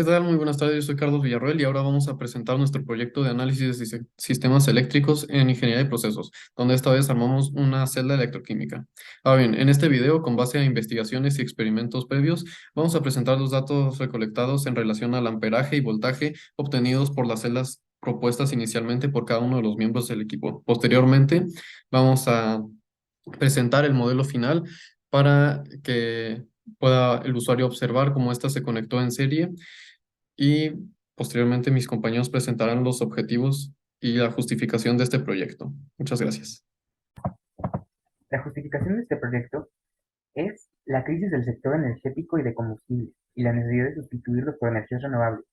¿Qué tal? Muy buenas tardes, yo soy Carlos Villarroel y ahora vamos a presentar nuestro proyecto de análisis de sistemas eléctricos en ingeniería de procesos, donde esta vez armamos una celda electroquímica. Ahora bien, en este video, con base a investigaciones y experimentos previos, vamos a presentar los datos recolectados en relación al amperaje y voltaje obtenidos por las celdas propuestas inicialmente por cada uno de los miembros del equipo. Posteriormente, vamos a presentar el modelo final para que pueda el usuario observar cómo ésta se conectó en serie y posteriormente mis compañeros presentarán los objetivos y la justificación de este proyecto. Muchas gracias. La justificación de este proyecto es la crisis del sector energético y de combustibles y la necesidad de sustituirlos por energías renovables,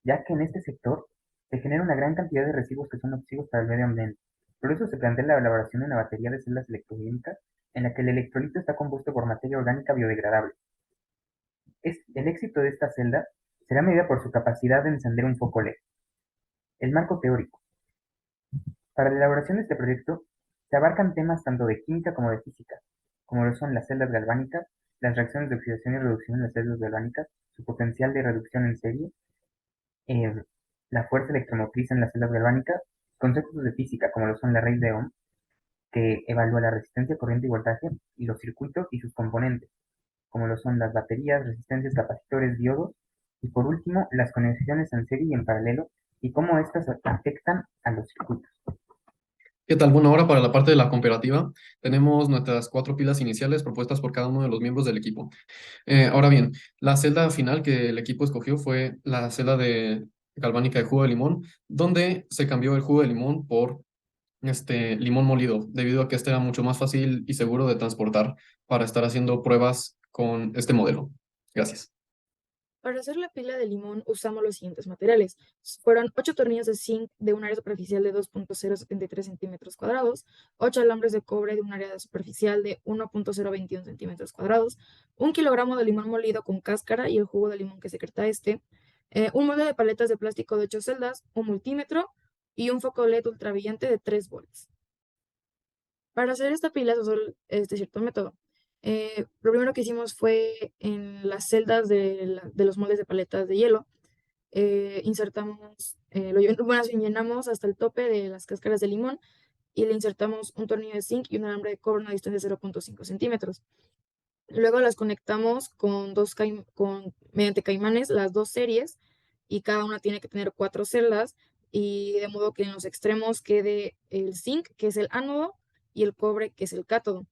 ya que en este sector se genera una gran cantidad de residuos que son nocivos para el medio ambiente. Por eso se plantea la elaboración de una batería de celdas electroquímicas en la que el electrolito está compuesto por materia orgánica biodegradable. El éxito de esta celda será medida por su capacidad de encender un foco LED. El marco teórico. Para la elaboración de este proyecto se abarcan temas tanto de química como de física, como lo son las celdas galvánicas, las reacciones de oxidación y reducción en las celdas galvánicas, su potencial de reducción en serie, eh, la fuerza electromotriz en las celdas galvánicas, conceptos de física como lo son la raíz de Ohm, que evalúa la resistencia, corriente y voltaje, y los circuitos y sus componentes, como lo son las baterías, resistencias, capacitores, diodos, y por último, las conexiones en serie y en paralelo, y cómo estas afectan a los circuitos. ¿Qué tal? Bueno, ahora para la parte de la comparativa, tenemos nuestras cuatro pilas iniciales propuestas por cada uno de los miembros del equipo. Ahora bien, la celda final que el equipo escogió fue la celda de galvánica de jugo de limón, donde se cambió el jugo de limón por limón molido, debido a que este era mucho más fácil y seguro de transportar para estar haciendo pruebas con este modelo. Gracias. Para hacer la pila de limón usamos los siguientes materiales. Fueron 8 tornillos de zinc de un área superficial de 2.073 centímetros cuadrados, 8 alambres de cobre de un área superficial de 1.021 centímetros cuadrados, 1 kilogramo de limón molido con cáscara y el jugo de limón que secreta un molde de paletas de plástico de 8 celdas, un multímetro y un foco LED ultrabrillante de 3 volts. Para hacer esta pila se usó este cierto método. Lo primero que hicimos fue en las celdas de los moldes de paletas de hielo, insertamos, bueno, así llenamos hasta el tope de las cáscaras de limón y le insertamos un tornillo de zinc y un alambre de cobre a una distancia de 0.5 centímetros. Luego las conectamos mediante caimanes, las dos series, y cada una tiene que tener 4 celdas, y de modo que en los extremos quede el zinc, que es el ánodo, y el cobre, que es el cátodo.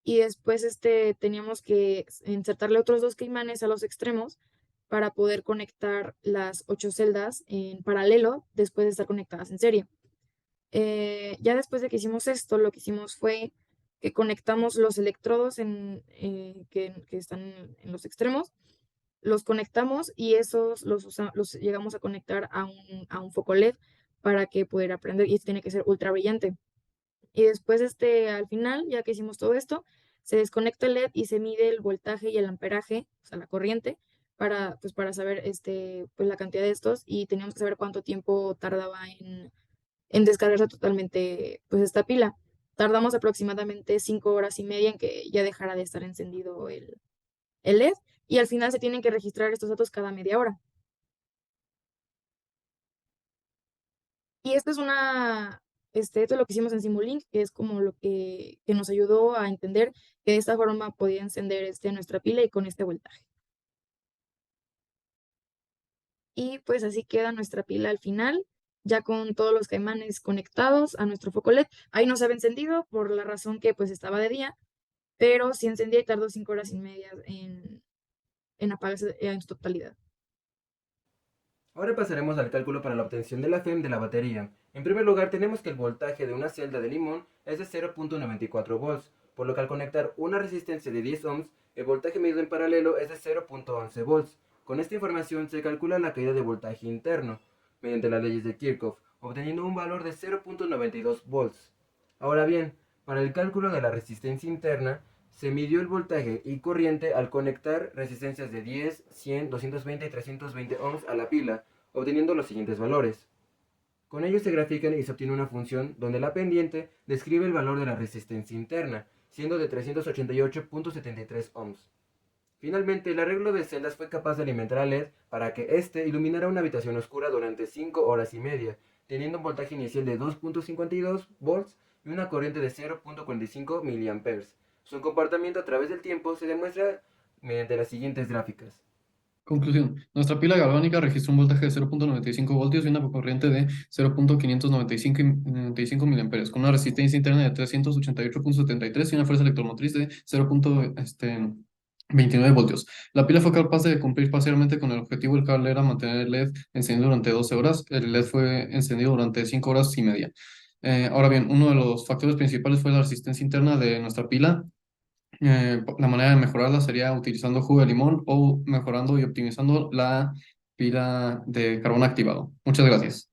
Y después teníamos que insertarle otros 2 caimanes a los extremos para poder conectar las 8 celdas en paralelo después de estar conectadas en serie. Ya después de que hicimos esto, lo que hicimos fue que conectamos los electrodos que están en los extremos, los conectamos y esos los llegamos a conectar a un foco LED para que pudiera prender, y esto tiene que ser ultra brillante. Y después, al final, ya que hicimos todo esto, se desconecta el LED y se mide el voltaje y el amperaje, o sea, la corriente, para saber pues, la cantidad de estos, y teníamos que saber cuánto tiempo tardaba en descargarse totalmente pues, esta pila. Tardamos aproximadamente 5 horas y media en que ya dejara de estar encendido el LED, y al final se tienen que registrar estos datos cada media hora. Y esto es lo que hicimos en Simulink, que es como lo que nos ayudó a entender que de esta forma podía encender nuestra pila y con este voltaje. Y pues así queda nuestra pila al final, ya con todos los caimanes conectados a nuestro foco LED. Ahí no se había encendido por la razón que pues estaba de día, pero sí encendía y tardó 5 horas y media en apagarse en su totalidad. Ahora pasaremos al cálculo para la obtención de la FEM de la batería. En primer lugar, tenemos que el voltaje de una celda de limón es de 0.94 volts, por lo que al conectar una resistencia de 10 ohms, el voltaje medido en paralelo es de 0.11 volts. Con esta información se calcula la caída de voltaje interno, mediante las leyes de Kirchhoff, obteniendo un valor de 0.92 volts. Ahora bien, para el cálculo de la resistencia interna, se midió el voltaje y corriente al conectar resistencias de 10, 100, 220 y 320 ohms a la pila, obteniendo los siguientes valores. Con ellos se grafican y se obtiene una función donde la pendiente describe el valor de la resistencia interna, siendo de 388.73 ohms. Finalmente, el arreglo de celdas fue capaz de alimentar al LED para que éste iluminara una habitación oscura durante 5 horas y media, teniendo un voltaje inicial de 2.52 volts y una corriente de 0.45 miliamperes. Su comportamiento a través del tiempo se demuestra mediante las siguientes gráficas. Conclusión. Nuestra pila galvánica registra un voltaje de 0.95 voltios y una corriente de 0.595 miliamperes, con una resistencia interna de 388.73 y una fuerza electromotriz de 0.29 voltios. La pila fue capaz de cumplir parcialmente con el objetivo del cable era mantener el LED encendido durante 12 horas. El LED fue encendido durante 5 horas y media. Ahora bien, uno de los factores principales fue la resistencia interna de nuestra pila. La manera de mejorarla sería utilizando jugo de limón o mejorando y optimizando la pila de carbón activado. Muchas gracias.